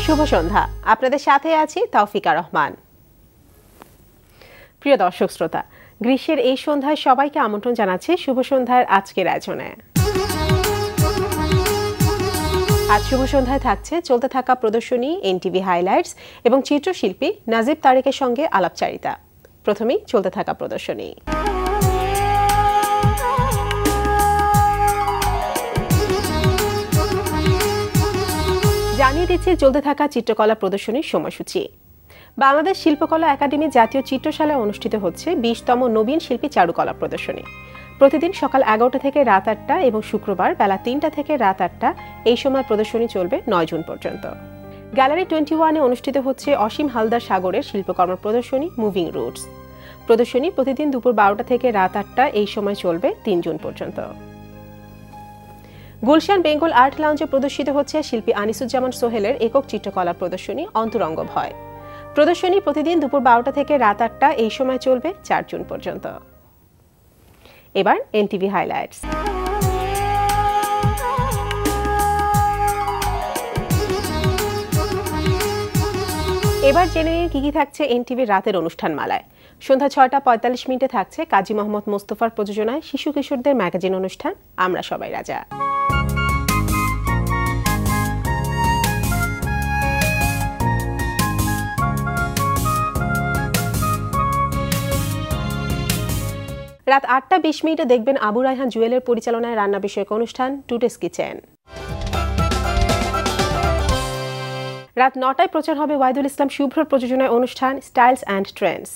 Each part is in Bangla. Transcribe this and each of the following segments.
শুভ সন্ধ্যা, আপনাদের সাথে আছি তৌফিকা রহমান। প্রিয় দর্শক শ্রোতা, গ্রীষ্মের এই সন্ধ্যায় সবাইকে আমন্ত্রণ জানাচ্ছি শুভ সন্ধ্যার আজকের আয়োজনে। আজ শুভ সন্ধ্যায় থাকছে চলতে থাকা প্রদর্শনী, এনটিভি হাইলাইটস এবং চিত্রশিল্পী নাজিব তারেকের সঙ্গে আলাপচারিতা। প্রথমেই চলতে থাকা প্রদর্শনী। জানিয়ে দিচ্ছি চলতে থাকা চিত্রকলা প্রদর্শনীর সময়সূচি। বাংলাদেশ শিল্পকলা একাডেমি জাতীয় চিত্রশালায় অনুষ্ঠিত হচ্ছে 20তম নবীন শিল্পী চারুকলা প্রদর্শনী। প্রতিদিন সকাল 11টা থেকে রাত 8টা এবং শুক্রবার বেলা 3টা থেকে রাত 8টা এই সময় প্রদর্শনী চলবে 9 জুন পর্যন্ত। গ্যালারি 21-এ অনুষ্ঠিত হচ্ছে অসীম হালদার সাগরের শিল্পকর্ম প্রদর্শনী মুভিং রুটস। প্রদর্শনী প্রতিদিন দুপুর 12টা থেকে রাত 8টা এই সময় চলবে 3 জুন পর্যন্ত। গুলশান বেঙ্গল আর্ট লাউঞ্জে প্রদর্শিত হচ্ছে শিল্পী আনিসুজ্জামান সোহেলের একক চিত্রকলা প্রদর্শনী অন্তরঙ্গ ভয়। প্রদর্শনী প্রতিদিন দুপুর 12টা থেকে রাত 8টা এই সময় চলবে 4 জুন পর্যন্ত। এবার এনটিভি হাইলাইটস। এবার জেনে নিন কি থাকছে এনটিভির রাতের অনুষ্ঠান মালায়। সন্ধ্যা 6টা 45 মিনিটে থাকছে কাজী মোহাম্মদ মোস্তফার প্রযোজনায় শিশু কিশোরদের ম্যাগাজিন অনুষ্ঠান আমরা সবাই রাজা। রাত 8টা 20 মিনিটে দেখবেন আবু রায়হান জুয়েলের পরিচালনায় রান্না বিষয়ক অনুষ্ঠান টুডেস কিচেন। রাত 9টায় প্রচার হবে ওয়াহিদুল ইসলাম শুভ্রর প্রযোজনায় অনুষ্ঠান স্টাইলস অ্যান্ড ট্রেন্ডস।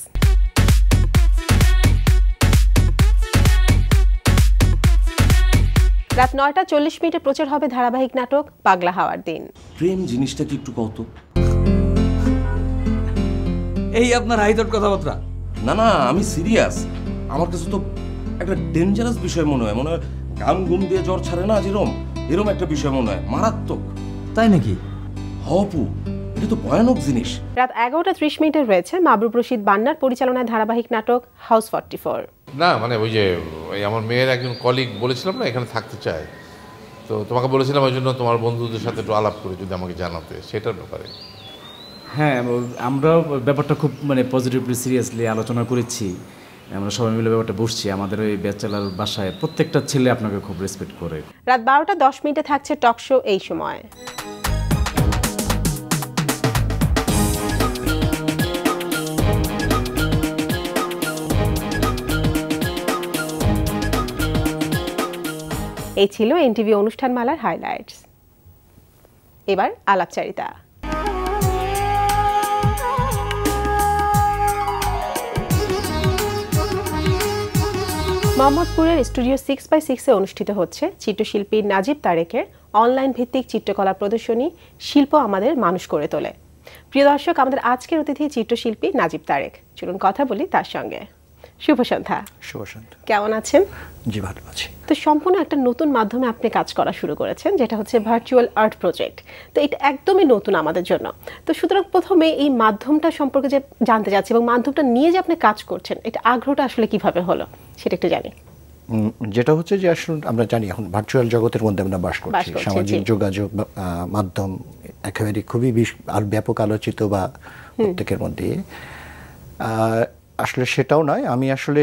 রাত 9টা 40 মিনিটে প্রচার হবে ধারাবাহিক নাটক পাগলা হাওয়ার দিন। প্রেম জিনিসটা কি একটু কত? এই আপনার হাইদট কথাবার্তা? না না, আমি সিরিয়াস। আমার কাছে তো একটা ডেঞ্জারাস বিষয় মনে হয়। গান ঘুম দিয়ে জ্বর ছাড়ে না এরম একটা বিষয় মনে হয়, মারাত্মক। তাই নাকি? হপু, এটা তো ভয়ানক জিনিস। রাত 11টা 30 মিনিটে রয়েছে মাহবুব রশিদ বান্নার পরিচালনায় ধারাবাহিক নাটক হাউস 44। না মানে ওই যে আমার মেয়ের একজন কলিগ বলেছিলাম না এখানে থাকতে চায়, তো তোমাকে বলেছিলাম ওই জন্য তোমার বন্ধুদের সাথে একটু আলাপ করে যদি আমাকে জানাতে, সেটার ব্যাপারে। হ্যাঁ, আমরা ব্যাপারটা খুব পজিটিভলি সিরিয়াসলি আলোচনা করেছি। আমরা সবাই মিলে ব্যাপারটা বসছি। আমাদের ওই ব্যাচেলার বাসায় প্রত্যেকটা ছেলে আপনাকে খুব রেসপেক্ট করে। রাত 12টা 10 মিনিটে থাকছে টক শো এই সময়। এই ছিল এনটিভি অনুষ্ঠান মালার হাইলাইটস। এবার আলাপচারিতা। মোহাম্মদপুরের স্টুডিও 6x6-এ অনুষ্ঠিত হচ্ছে চিত্রশিল্পী নাজিব তারেকের অনলাইন ভিত্তিক চিত্রকলা প্রদর্শনী শিল্প আমাদের মানুষ করে তোলে। প্রিয় দর্শক, আমাদের আজকের অতিথি চিত্রশিল্পী নাজিব তারেক। চলুন কথা বলি তার সঙ্গে। শুভ সন্ধ্যা। শুভ সন্ধ্যা। কেমন আছেন? জি, ভালো আছি। তো সম্পূর্ণ একটা নতুন মাধ্যমে আপনি কাজ করা শুরু করেছেন, যেটা হচ্ছে ভার্চুয়াল আর্ট প্রজেক্ট। তো এটা একদমই নতুন আমাদের জন্য। তো সুতরাং প্রথমে এই মাধ্যমটা সম্পর্কে যে জানতে চাচ্ছি এবং মাধ্যমটা নিয়ে যে আপনি কাজ করছেন, এটা আগ্রহটা আসলে কিভাবে হলো সেটা একটু জানি। যেটা হচ্ছে যে আসলে আমরা জানি এখন ভার্চুয়াল জগতের মধ্যে আমরা বাস করছি। সামাজিক যোগাযোগ মাধ্যম একেবারে খুবই আর ব্যাপক আলোচিত বা প্রত্যেকের মধ্যে। আসলে সেটাও নয়, আমি আসলে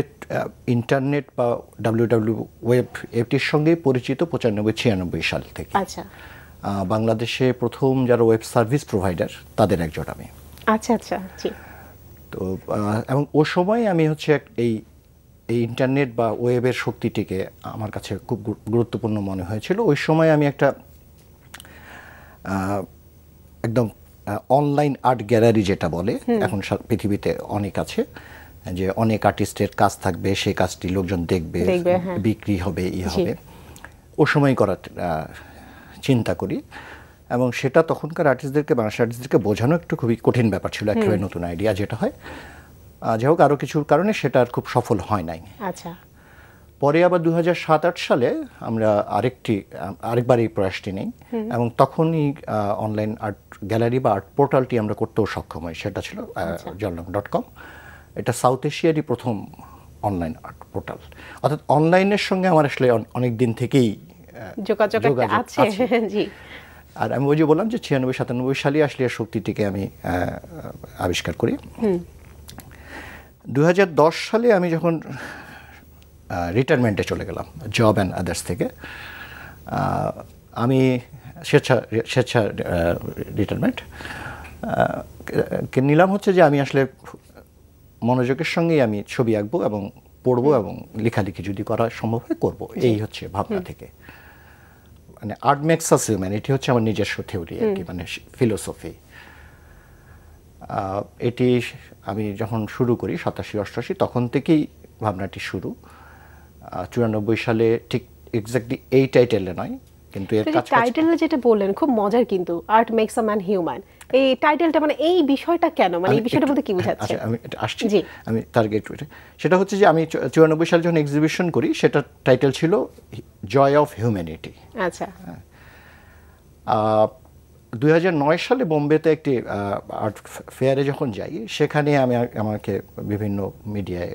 ইন্টারনেট বা WWW ওয়েব এটির সঙ্গে পরিচিত 95-96 সাল থেকে। আচ্ছা। বাংলাদেশে প্রথম যারা ওয়েব সার্ভিস প্রোভাইডার তাদের একজন আমি। আচ্ছা আচ্ছা, জি। তো এবং ওই সময় আমি হচ্ছে এই ইন্টারনেট বা ওয়েবের শক্তিটিকে আমার কাছে খুব গুরুত্বপূর্ণ মনে হয়েছিল। ওই সময় আমি একটা একদম অনলাইন আর্ট গ্যালারি যেটা বলে, এখন পৃথিবীতে অনেক আছে, যে অনেক আর্টিস্টের কাজ থাকবে, সেই কাজটি লোকজন দেখবে, বিক্রি হবে, হবে। ও সময় করার চিন্তা করি এবং সেটা তখনকার আর্টিস্টদেরকে, বাংলাদেশের আর্টিস্টদেরকে বোঝানো একটু খুবই কঠিন ব্যাপার ছিল। একেবারে নতুন আইডিয়া যেটা হয়, যাই হোক আরও কিছুর কারণে সেটা আর খুব সফল হয় নাই। আচ্ছা। পরে আবার 2007-08 সালে আমরা আরেকবার এই প্রয়াসটি নেই এবং তখনই অনলাইন আর্ট গ্যালারি বা আর্ট পোর্টালটি আমরা করতেও সক্ষম হই। সেটা ছিল jalnam.com। এটা সাউথ এশিয়ারই প্রথম অনলাইন আর্ট পোর্টাল। অর্থাৎ অনলাইনের সঙ্গে আমার আসলে অনেক দিন থেকেই যোগাযোগ আছে। জি। আর আমি ওই যে বললাম যে 96-97 সালে আসলে এর শক্তিটিকে আমি আবিষ্কার করি। 2010 সালে আমি যখন রিটায়ারমেন্টে চলে গেলাম জব অ্যান্ড আদার্স থেকে, আমি স্বেচ্ছা রিটায়ারমেন্ট নিলাম হচ্ছে যে আমি আসলে মনোযোগের সঙ্গেই আমি ছবি আঁকবো এবং পড়বো এবং লেখালেখি যদি করা সম্ভব হয় করবো, এই হচ্ছে ভাবনা থেকে। মানে আর্ট মেক্স আস হিউম্যান, এটি হচ্ছে আমার নিজস্ব থিওরি আর কি, মানে ফিলোসফি। এটি আমি যখন শুরু করি 87-88 তখন থেকেই ভাবনাটি শুরু। 94 সালে ঠিক এক্স্যাক্টলি এই টাইটেলে নয়, কিন্তু এর কাছে টাইটেলে যেটা বললেন খুব মজার, কিন্তু art makes a man human, এই টাইটেলটা মানে এই বিষয়টা কেন, মানে এই বিষয়টা বলতে কি বোঝাচ্ছে? আচ্ছা আমি এটা আসছি, আমি টার্গেট সেটা হচ্ছে যে আমি 94 সালে যখন এক্সিবিশন করি সেটা টাইটেল ছিল জয় অফ হিউম্যানিটি। আচ্ছা। 2009 সালে বোম্বেতে একটি আর্ট ফেয়ারে যখন যাই, সেখানে আমাকে বিভিন্ন মিডিয়ায়,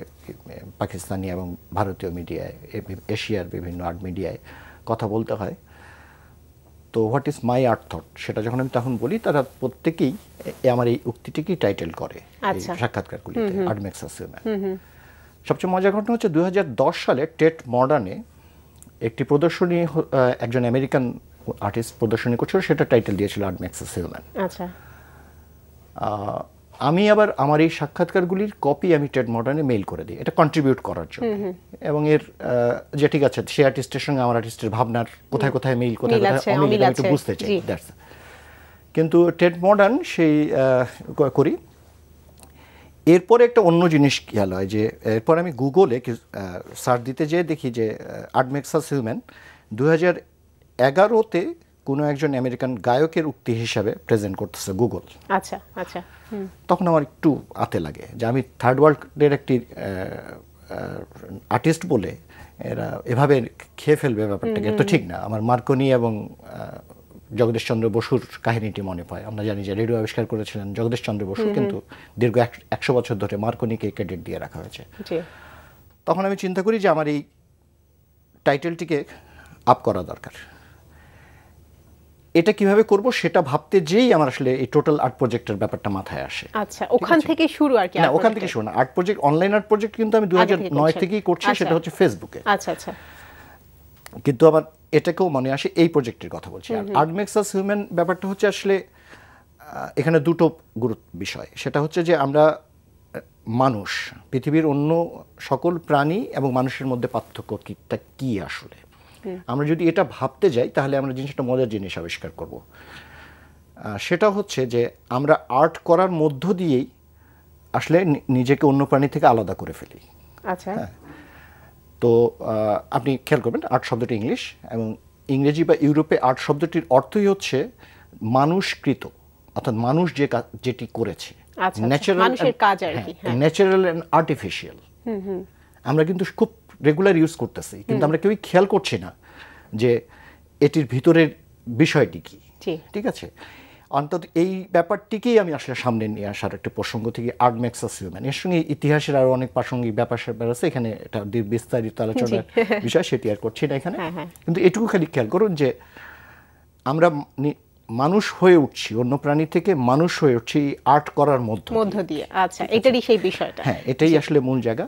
পাকিস্তানি এবং ভারতীয় মিডিয়ায়, এশিয়ার বিভিন্ন আর্ট মিডিয়ায় কথা বলতে হয়। তো what is my art thought, সেটা যখন আমি তখন বলি, তারা প্রত্যেকেই আমার এই উক্তিটিকেই টাইটেল করে সাক্ষাৎকারগুলিতে, আর্ট মেক্স আস হিউম্যান। সবচেয়ে মজার ঘটনা হচ্ছে 2010 সালে টেট মডার্নে একটি প্রদর্শনী, একজন আমেরিকান আর্টিস্ট প্রদর্শনী করছিল, সেটা টাইটেল দিয়েছিল আর্ট মেক্স আস হিউম্যান। আচ্ছা। আমি আবার আমার এই সাক্ষাৎকারগুলির কপি আমি টেট মডার্নে মেইল করে দিই, এটা কন্ট্রিবিউট করার জন্য। এবং এর যে ঠিক আছে, সে আর্টিস্টের সঙ্গে আমার আর্টিস্টের ভাবনার কোথায় কোথায় মিল, কোথায় কোথায় অমিল, আমি একটু বুঝতে চাই। কিন্তু টেট মডার্ন সেই করি। এরপরে একটা অন্য জিনিস খেয়াল হয় যে এরপর আমি গুগলে সার্চ দিতে যেয়ে দেখি যে আর্ট মেক্স আস হিউম্যান 2011-তে কোনো একজন আমেরিকান গায়কের উক্তি হিসাবে প্রেজেন্ট করতেছে গুগল। আচ্ছা আচ্ছা। তখন আমার একটু আতে লাগে যে আমি থার্ড ওয়ার্ল্ডের একটি আর্টিস্ট বলে এরা এভাবে খেয়ে ফেলবে ব্যাপারটাকে, তো ঠিক না। আমার মার্কনি এবং জগদীশচন্দ্র বসুর কাহিনীটি মনে পড়ে। আমরা জানি যে রেডিও আবিষ্কার করেছিলেন জগদীশচন্দ্র বসু, কিন্তু দীর্ঘ 100 বছর ধরে মার্কনিকে ক্রেডিট দিয়ে রাখা হয়েছে। তখন আমি চিন্তা করি যে আমার এই টাইটেলটিকে আপ করা দরকার। এটা কিভাবে করব সেটা ভাবতে যেই আমার আসলে এই টোটাল আর্ট প্রজেক্টের ব্যাপারটা মাথায় আসে। আচ্ছা, ওখান থেকে শুরু আর কি? না, ওখান থেকে শুরু না। Art project, online art project কিন্তু আমি 2009 থেকেই করছি, সেটা হচ্ছে ফেসবুকে। আচ্ছা আচ্ছা। কিন্তু আমার এটাকেও মনে আসে এই প্রজেক্টের কথা বলছি। আর আর্ট মেক্স আস হিউম্যান ব্যাপারটা হচ্ছে আসলে এখানে দুটো গুরুত্ব বিষয়। সেটা হচ্ছে যে আমরা মানুষ, পৃথিবীর অন্য সকল প্রাণী এবং মানুষের মধ্যে পার্থক্যটা কি আসলে, আমরা যদি এটা ভাবতে যাই তাহলে আমরা জিনিসটা মজার জিনিস আবিষ্কার করব। সেটা হচ্ছে যে আমরা আর্ট করার মধ্য দিয়েই আসলে নিজেকে অন্য প্রাণী থেকে আলাদা করে ফেলি। আচ্ছা। তো আপনি খেয়াল করবেন, আর্ট শব্দটি ইংলিশ, এবং ইংরেজি বা ইউরোপে আর্ট শব্দটির অর্থই হচ্ছে মানুষকৃত, অর্থাৎ মানুষ যেটি করেছে, ন্যাচারাল অ্যান্ড আর্টিফিশিয়াল। আমরা কিন্তু খুব রেগুলার ইউজ করতেছি, কিন্তু আমরা কেউই খেয়াল করছি না যে এটির ভিতরের বিষয়টি কি। ঠিক আছে, অন্তত এই ব্যাপারটিকেই আমি আসলে সামনে নিয়ে আসার একটা প্রসঙ্গ থেকে আর্ট মেক্স আস হিউম্যান। এর সঙ্গে ইতিহাসের আরো অনেক প্রাসঙ্গিক ব্যাপার আছে, এখানে এটা বিস্তারিত আলোচনার বিষয়, সেটি আর করছি না এখানে। কিন্তু এটুকু খালি খেয়াল করুন যে আমরা মানুষ হয়ে উঠছি, অন্য প্রাণী থেকে মানুষ হয়ে উঠছি আর্ট করার মধ্য দিয়ে। আচ্ছা, এটারই সেই বিষয়টা। হ্যাঁ, এটাই আসলে মূল জায়গা।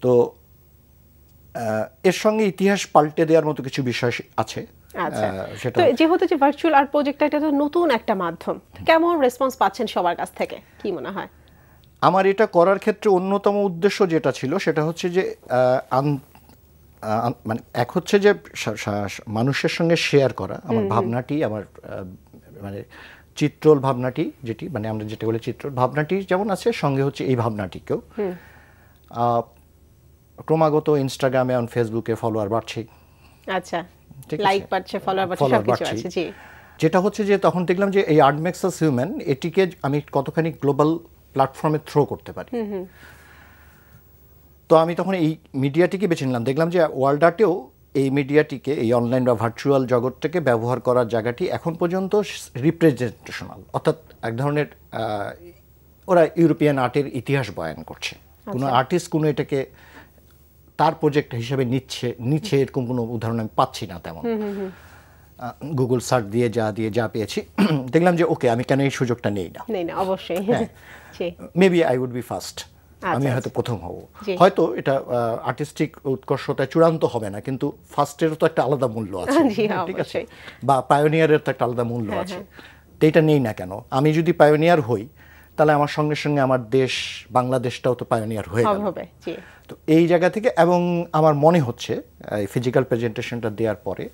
তো এর সঙ্গে ইতিহাস পাল্টে দেওয়ার মতো কিছু বিষয় আছে। আচ্ছা, তো যেহেতু যে ভার্চুয়াল আর্ট প্রজেক্টটা, এটা তো নতুন একটা মাধ্যম, কেমন রেসপন্স পাচ্ছেন সবার কাছ থেকে, কি মনে হয়? আমার এটা করার ক্ষেত্রে অন্যতম উদ্দেশ্য যেটা ছিল সেটা হচ্ছে যে মানে এক হচ্ছে যে মানুষের সঙ্গে শেয়ার করা আমার ভাবনাটি, আমার মানে চিত্রল ভাবনাটি, যেটি মানে আমরা যেটা বলি চিত্রল ভাবনাটি যেমন আছে, সঙ্গে হচ্ছে এই ভাবনাটিকেও ক্রমাগত ইনস্টাগ্রামে এবং ফেসবুকে ফলোয়ার বাড়ছে। আচ্ছা, লাইক বাড়ছে, ফলোয়ার বাড়ছে, সবকিছু আছে। জি, যেটা হচ্ছে যে তখন দেখলাম যে এই আর্ট মেক্স আস হিউম্যান, এটিকে আমি কতখানি গ্লোবাল প্ল্যাটফর্মে থ্রো করতে পারি। তো আমি তখন এই মিডিয়াটিকে বেছে নিলাম। দেখলাম যে ওয়ার্ল্ড আর্টেও এই মিডিয়াটিকে, এই অনলাইন বা ভার্চুয়াল জগৎটাকে ব্যবহার করার জায়গাটি এখন পর্যন্ত রিপ্রেজেন্টেশনাল, অর্থাৎ এক ধরনের ওরা ইউরোপিয়ান আর্টের ইতিহাস বয়ান করছে। কোনো আর্টিস্ট কোনো এটাকে তার প্রজেক্ট হিসেবে নিচ্ছে এরকম কোনো উদাহরণ আমি পাচ্ছি না তেমন। গুগল সার্চ দিয়ে যা পেয়েছি দেখলাম যে ওকে আমি কেন এই সুযোগটা নেই না। অবশ্যই maybe I would be first, আমি হয়তো প্রথম হব, হয়তো এটা আর্টিস্টিক উৎকর্ষতায় চূড়ান্ত হবে না, কিন্তু ফার্স্টেরও তো একটা আলাদা মূল্য আছে, ঠিক আছে, বা পায়োনিয়ারের তো একটা আলাদা মূল্য আছে। তো এটা নেই না কেন? আমি যদি পায়োনিয়ার হই তাহলে আমার সঙ্গে সঙ্গে আমার দেশ বাংলাদেশটাও তো পায়োনিয়ার হয়ে গেল। তো এই জায়গা থেকে, এবং আমার মনে হচ্ছে এই ফিজিক্যাল প্রেজেন্টেশনটা দেওয়ার পরে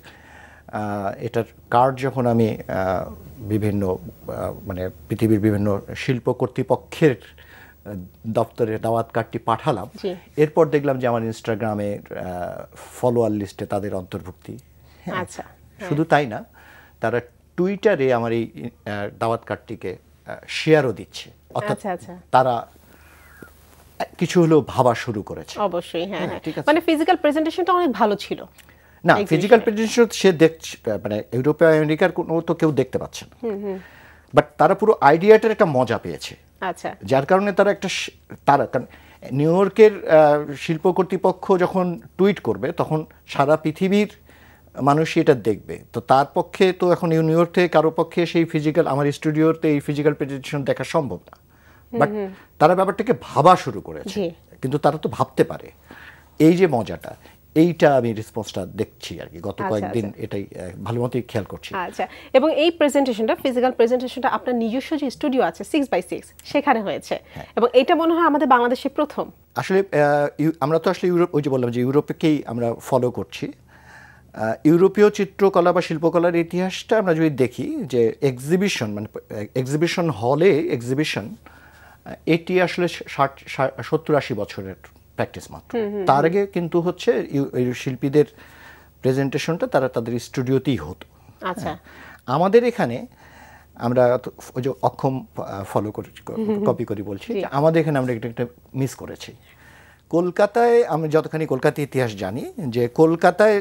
এটার কার্ড যখন আমি বিভিন্ন মানে পৃথিবীর বিভিন্ন শিল্প কর্তৃপক্ষের দপ্তরে দাওয়াত কার্ডটি পাঠালাম, এরপর দেখলাম যে আমার ইনস্টাগ্রামে ফলোয়ার লিস্টে তাদের অন্তর্ভুক্তি। শুধু তাই না, তারা টুইটারে আমার এই দাওয়াত কার্ডটিকে শেয়ারও দিচ্ছে, অর্থাৎ তারা কিছু হলেও ভাবা শুরু করেছে। অবশ্যই মানে ফিজিক্যাল প্রেজেন্টেশনটা অনেক ভালো ছিল না, ফিজিক্যাল প্রেজেন্টেশন সে দেখছে, মানে ইউরোপে আমেরিকার কোনো তো কেউ দেখতে পাচ্ছে না, বাট তারা পুরো আইডিয়াটার একটা মজা পেয়েছে। যার কারণে তারা কারণ নিউ ইয়র্কের শিল্প কর্তৃপক্ষ যখন টুইট করবে তখন সারা পৃথিবীর মানুষই এটা দেখবে, তো তার পক্ষে তো এখন নিউ ইয়র্ক থেকে কারো পক্ষে সেই ফিজিক্যাল আমার স্টুডিওতে এই ফিজিক্যাল প্রেজেন্টেশন দেখা সম্ভব না, বাট তারা ব্যাপারটাকে ভাবা শুরু করেছে, কিন্তু তারা তো ভাবতে পারে। এই যে মজাটা, এইটা আমি রেসপন্সটা দেখছি আর কি, গত কয়েকদিন এটাই ভালো মতোই খেয়াল করছি। এবং এই প্রেজেন্টেশনটা, ফিজিক্যাল প্রেজেন্টেশনটা আপনার নিজস্ব যে স্টুডিও আছে 6x6 সেখানে হয়েছে, এবং এটা মনে হয় আমাদের বাংলাদেশে প্রথম। আসলে আমরা তো আসলে ইউরোপ, ওই যে বললাম যে ইউরোপকেই আমরা ফলো করছি। ইউরোপীয় চিত্রকলা বা শিল্পকলার ইতিহাসটা আমরা যদি দেখি, যে এক্সিবিশন মানে এক্সিবিশন হলে এক্সিবিশন, এটি আসলে 70-80 বছরের প্র্যাকটিস মাত্র। তার আগে কিন্তু হচ্ছে শিল্পীদের প্রেজেন্টেশনটা তারা তাদের স্টুডিওতেই হতো। আমাদের এখানে আমরা ওই যে অক্ষম ফলো করি, কপি করি বলছি, আমাদের এখানে আমরা একটা মিস করেছি। কলকাতায় আমি যতখানি কলকাতা ইতিহাস জানি, যে কলকাতায়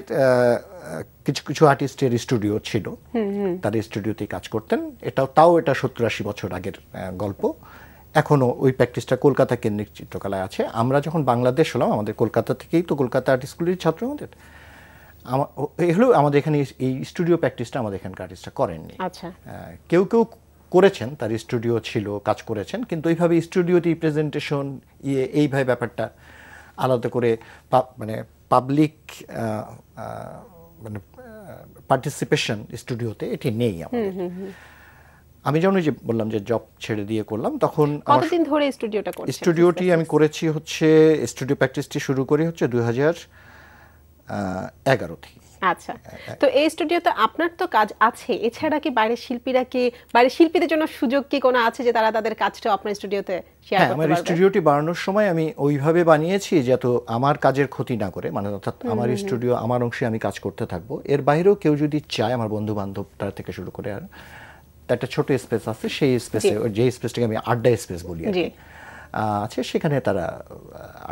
কিছু কিছু আর্টিস্টের স্টুডিও ছিল, তার স্টুডিওতেই কাজ করতেন। এটা 70-80 বছর আগের গল্প। এখনও ওই প্র্যাকটিসটা কলকাতা কেন্দ্রিক চিত্রকলায় আছে। আমরা যখন বাংলাদেশ হলাম, আমাদের কলকাতা থেকেই তো কলকাতা আর্ট স্কুলের ছাত্র আমাদের, হলেও আমাদের এখানে এই স্টুডিও প্র্যাকটিসটা আমাদের এখানকার আর্টিস্টরা করেননি। কেউ কেউ করেছেন, তার স্টুডিও ছিল, কাজ করেছেন, কিন্তু ওইভাবে স্টুডিওতে প্রেজেন্টেশন এইভাবে ব্যাপারটা আলাদা করে মানে পাবলিক মানে পার্টিসিপেশন স্টুডিওতে এটি নেই আমাদের। আমি যেমন যে বললাম যে জব ছেড়ে দিয়ে করলাম, তখন কতদিন ধরে স্টুডিওটা করছেন? স্টুডিওটি আমি করেছি হচ্ছে, স্টুডিও প্র্যাকটিসটি শুরু করি হচ্ছে 2011 থেকে। তো এই স্টুডিওতে আপনার তো কাজ আছে, এছাড়া কি বাইরের শিল্পীরা কি, বাইরের শিল্পীদের জন্য সুযোগ কি কোনো আছে যে তারা তাদের কাজটা আপনার স্টুডিওতে শেয়ার করতে পারবে? আমার স্টুডিওটি বানানোর সময় আমি ওইভাবে বানিয়েছি যাতে আমার কাজের ক্ষতি না করে, মানে অর্থাৎ আমার স্টুডিও আমার অংশে আমি কাজ করতে থাকবো। এর বাইরেও কেউ যদি চায়, আমার বন্ধু বান্ধবটা থেকে শুরু করে, আর একটা ছোট স্পেস আছে, সেই স্পেসে, যে স্পেসটাকে আমি আড্ডা স্পেস বলি আছে, সেখানে তারা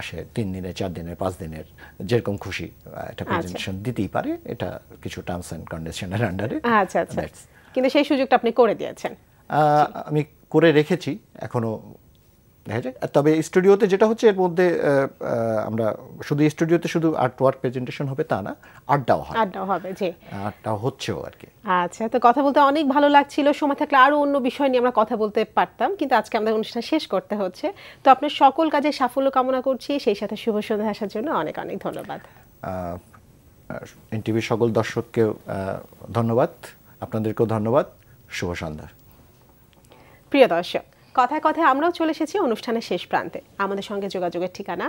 আসে 3 দিনের, 4 দিনের, 5 দিনের, যেরকম খুশি একটা প্রেজেন্টেশন দিতেই পারে। এটা কিছু টার্মস এন্ড কন্ডিশনের আন্ডারে। কিন্তু সেই সুযোগটা আপনি করে দিয়েছেন? আমি করে রেখেছি, এখনো দেখা যায়। তবে স্টুডিওতে যেটা হচ্ছে, এর মধ্যে আমরা শুধু স্টুডিওতে শুধু আর্ট ওয়ার্ক প্রেজেন্টেশন হবে তা না, আড্ডাও হবে। আড্ডাও হচ্ছেও আর কি। তো কথা বলতে অনেক ভালো লাগছিল। সময় থাকলে আরো অন্য বিষয় নিয়ে আমরা কথা বলতে পারতাম, কিন্তু আজকে আমাদের অনুষ্ঠান শেষ করতে হচ্ছে। তো আপনার সকল কাজে সাফল্য কামনা করছি, সেই সাথে শুভ সন্ধ্যা আসার জন্য অনেক অনেক ধন্যবাদ। এনটিভির সকল দর্শককেও ধন্যবাদ, আপনাদেরকেও ধন্যবাদ। শুভ সন্ধ্যা। প্রিয় দর্শক, কথায় কথায় আমরাও চলে এসেছি অনুষ্ঠানের শেষ প্রান্তে। আমাদের সঙ্গে যোগাযোগের ঠিকানা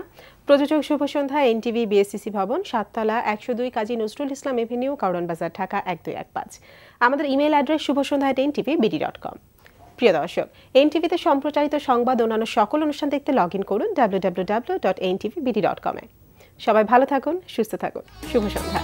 প্রযোজক শুভ সন্ধ্যা, এনটিভি, বিএসসিসি ভবন, 7 তলা, 102 কাজী নজরুল ইসলাম এভিনিউ, কারওয়ান বাজার, ঢাকা 1215। আমাদের ইমেল অ্যাড্রেস shubhosondha@ntvbd.com। প্রিয় দর্শক, এনটিভিতে সম্প্রচারিত সংবাদ অন্যান্য সকল অনুষ্ঠান দেখতে লগ ইন করুন www.ntvbd.com-এ। সবাই ভালো থাকুন, সুস্থ থাকুন। শুভ সন্ধ্যা।